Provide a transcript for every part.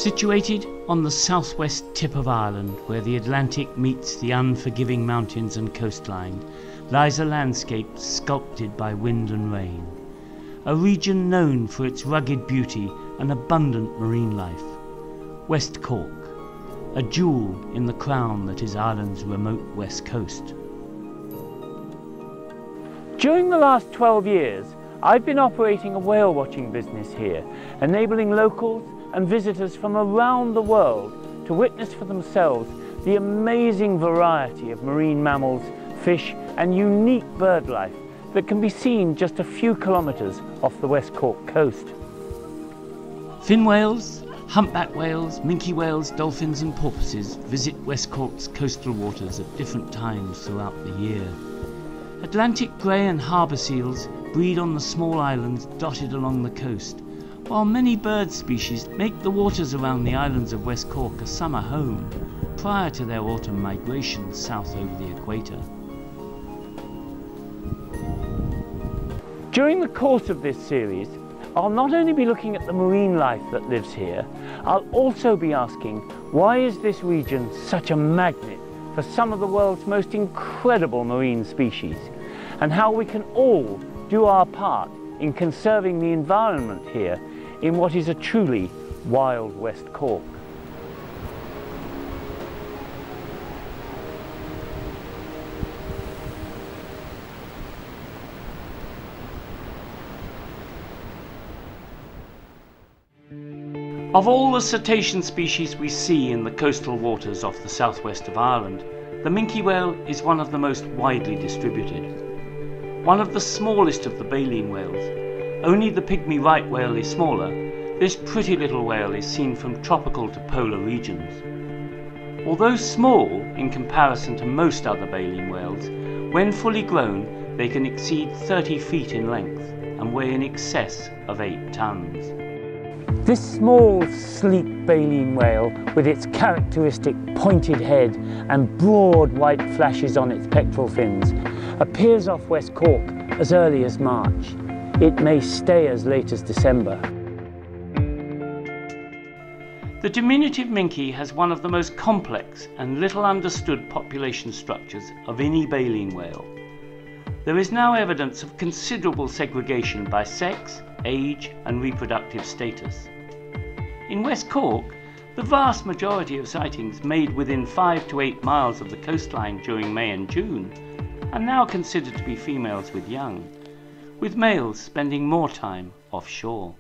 Situated on the southwest tip of Ireland, where the Atlantic meets the unforgiving mountains and coastline, lies a landscape sculpted by wind and rain. A region known for its rugged beauty and abundant marine life. West Cork, a jewel in the crown that is Ireland's remote west coast. During the last 12 years, I've been operating a whale watching business here, enabling locals and visitors from around the world to witness for themselves the amazing variety of marine mammals, fish and unique bird life that can be seen just a few kilometres off the West Cork coast. Fin whales, humpback whales, minke whales, dolphins and porpoises visit West Cork's coastal waters at different times throughout the year. Atlantic grey and harbour seals breed on the small islands dotted along the coast, while many bird species make the waters around the islands of West Cork a summer home prior to their autumn migration south over the equator. During the course of this series, I'll not only be looking at the marine life that lives here, I'll also be asking, why is this region such a magnet for some of the world's most incredible marine species, and how we can all do our part in conserving the environment here in what is a truly Wild West Cork. Of all the cetacean species we see in the coastal waters off the southwest of Ireland, the minke whale is one of the most widely distributed. One of the smallest of the baleen whales. Only the pygmy right whale is smaller. This pretty little whale is seen from tropical to polar regions. Although small in comparison to most other baleen whales, when fully grown they can exceed 30 feet in length and weigh in excess of 8 tons. This small, sleek baleen whale, with its characteristic pointed head and broad white flashes on its pectoral fins, appears off West Cork as early as March. It may stay as late as December. The diminutive minke has one of the most complex and little understood population structures of any baleen whale. There is now evidence of considerable segregation by sex, age and reproductive status. In West Cork, the vast majority of sightings made within 5 to 8 miles of the coastline during May and June are now considered to be females with young, with males spending more time offshore.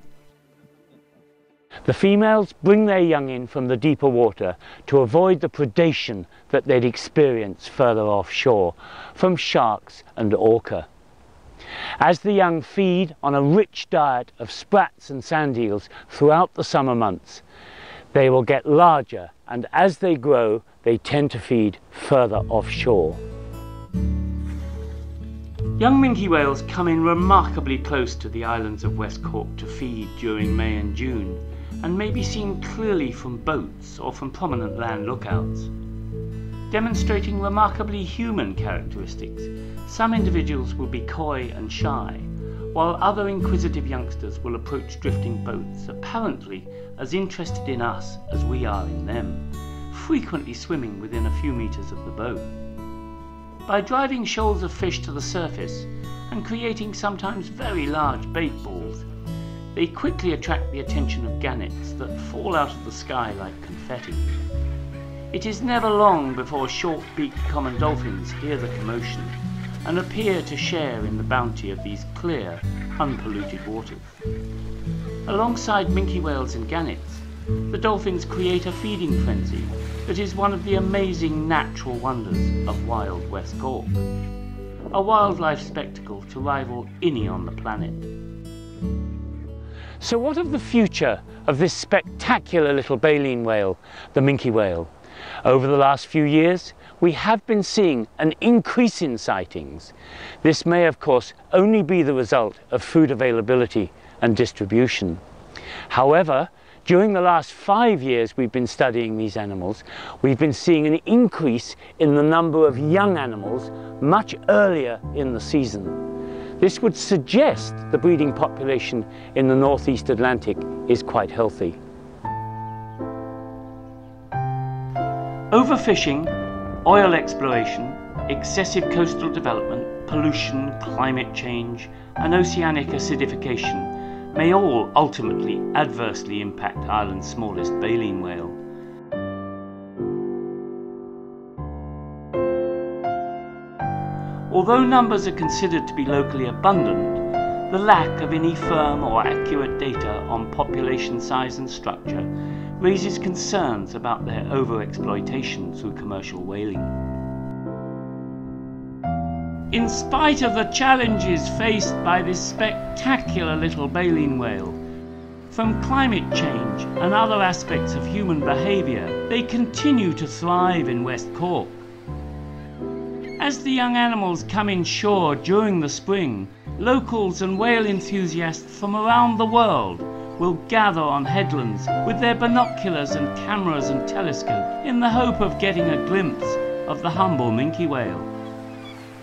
The females bring their young in from the deeper water to avoid the predation that they'd experience further offshore from sharks and orca. As the young feed on a rich diet of sprats and sand eels throughout the summer months, they will get larger, and as they grow, they tend to feed further offshore. Young minke whales come in remarkably close to the islands of West Cork to feed during May and June, and may be seen clearly from boats or from prominent land lookouts. Demonstrating remarkably human characteristics, some individuals will be coy and shy, while other inquisitive youngsters will approach drifting boats apparently as interested in us as we are in them, frequently swimming within a few meters of the boat. By driving shoals of fish to the surface and creating sometimes very large bait balls, they quickly attract the attention of gannets that fall out of the sky like confetti. It is never long before short-beaked common dolphins hear the commotion and appear to share in the bounty of these clear, unpolluted waters. Alongside minke whales and gannets, the dolphins create a feeding frenzy that is one of the amazing natural wonders of Wild West Cork. A wildlife spectacle to rival any on the planet. So what of the future of this spectacular little baleen whale, the minke whale? Over the last few years, we have been seeing an increase in sightings. This may, of course, only be the result of food availability and distribution. However, during the last 5 years we've been studying these animals, we've been seeing an increase in the number of young animals much earlier in the season. This would suggest the breeding population in the northeast Atlantic is quite healthy. Overfishing, oil exploration, excessive coastal development, pollution, climate change, and oceanic acidification may all ultimately adversely impact Ireland's smallest baleen whale. Although numbers are considered to be locally abundant, the lack of any firm or accurate data on population size and structure raises concerns about their overexploitation through commercial whaling. In spite of the challenges faced by this spectacular little baleen whale, from climate change and other aspects of human behaviour, they continue to thrive in West Cork. As the young animals come inshore during the spring, locals and whale enthusiasts from around the world will gather on headlands with their binoculars and cameras and telescope in the hope of getting a glimpse of the humble Minke whale.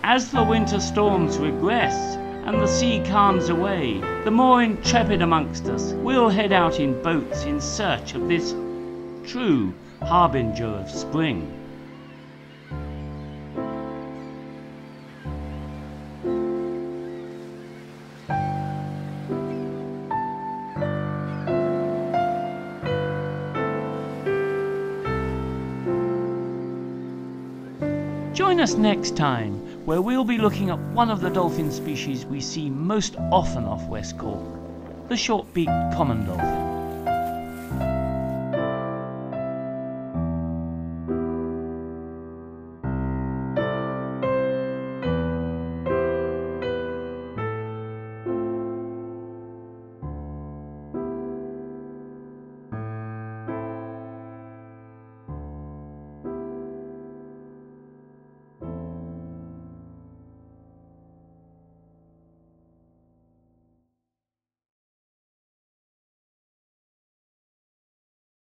As the winter storms regress and the sea calms away, the more intrepid amongst us will head out in boats in search of this true harbinger of spring. Join us next time, where we'll be looking at one of the dolphin species we see most often off West Cork, the short-beaked common dolphin.